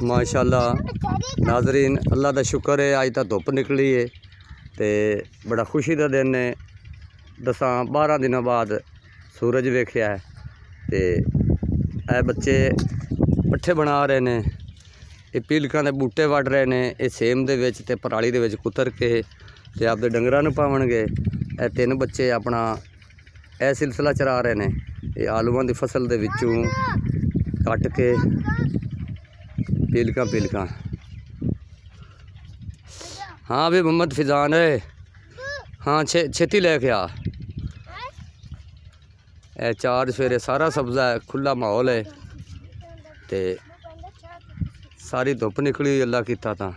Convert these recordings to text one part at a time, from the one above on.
माशाअल्लाह नाजरीन, अल्लाह का शुक्र है अज तो धुप निकली है तो बड़ा खुशी का दिन है। 10-12 दिनों बाद सूरज वेख्या है तो यह बच्चे पट्ठे बना रहे हैं, ये पीलकां के बूटे वढ़ रहे हैं, ये सेम दे विच ते पराली दे विच कुतर के ते आपदे डंगरां नूं पावणगे। ये 3 बच्चे अपना यह सिलसिला चला रहे हैं, ये आलूआं दी फसल दे विचों कट के पीलकां। हाँ भी मोहम्मद फिजान है, हाँ छेती लैके आ। ए 4 सवेरे सारा सब्जा है, खुला माहौल है ते सारी धुप निकली हुई अल्लाह कीता तां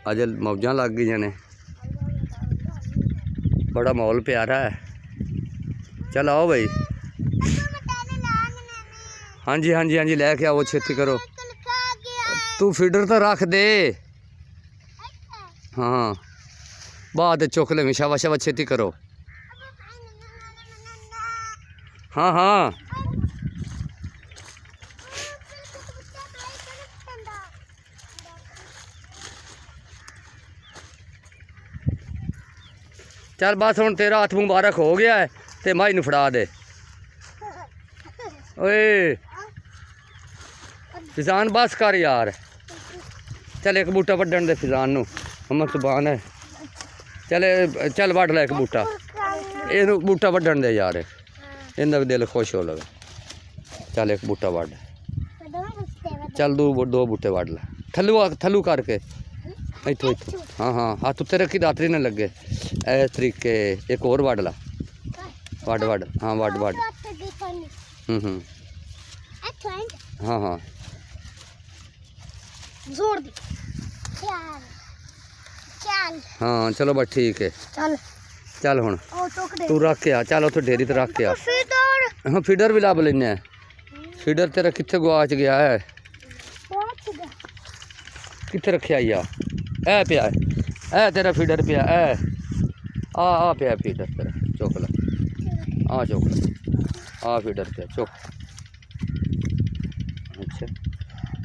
अज मौजां लग गई ने। बड़ा माहौल प्यारा है। चल आओ भाई। हाँ जी हाँ जी हाँ जी, लैके आओ, छेती करो। तू फीडर तो रख दे। हाँ बाद चुक लेंगे, शाबाश शाबाश, छेती करो। हाँ हाँ चल बस हुण तेरा हथ मुबारक हो गया है ते माई नूं फड़ा दे। ओए फिजान बस कर यार। चल एक बूटा वड्डण दे फिजान नूं, अमर सुभान है। चल वड्ड लै एक बूटा, इहनूं बूटा वड्डण दे यार, इहदा भी दिल खुश हो लगे। चल एक बूटा वड्ड, चल दो बूटे वड्ड लै, थल्लू करके इत्थों। हाँ हाँ हाथ उत्ते रखी, दातरी ना लगे। इस तरीके एक और वड्ड ला, वड्ड हाँ वड्ड। हाँ हाँ हाँ चलो बस ठीक है। चल हुण तू रख के आ, चल उतो डेयरी ते रख के आ। हाँ फीडर भी लभ लेने। फीडर तेरा कित्थे गुआच गया है, कित्थे रखिया या? ए पिया है, ए तेरा फीडर पिया है, आ पिया फीडर तेरा, चुक ला, आ चुक ला, आ फीडर पिया चुक। अच्छा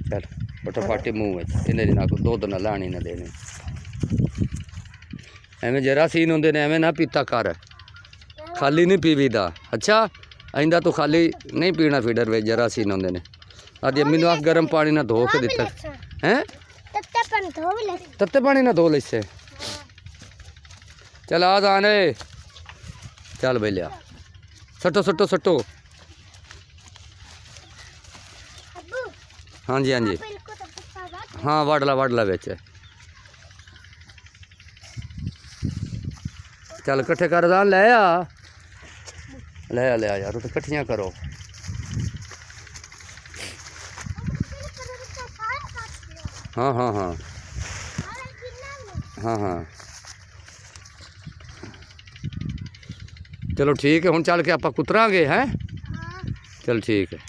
चल फटाफट मूँह में इन्हें ना दुध ना लानी ना देने। एवें जरासीन होंदे ने, एवें ना पीता कर, खाली नहीं पीवीदा। अच्छा आइंदा तू खाली नहीं पीना फीडर में, जरासीन होंदे ने। अज अम्मी नूं आख गर्म पानी ना धो के दिता हैं, तत्ते पानी ना धो लिसे। चल आ जाने, चल भाई लिया, सट्टो। हाँ जी हाँ जी हाँ वड़ ला बिच। चल कट्ठे कर दान, ले आ यार, तो कट्ठियां करो। हाँ हाँ हाँ हाँ हाँ चलो ठीक है, हुण चल के आपां कुतरांगे हैं। चल ठीक है।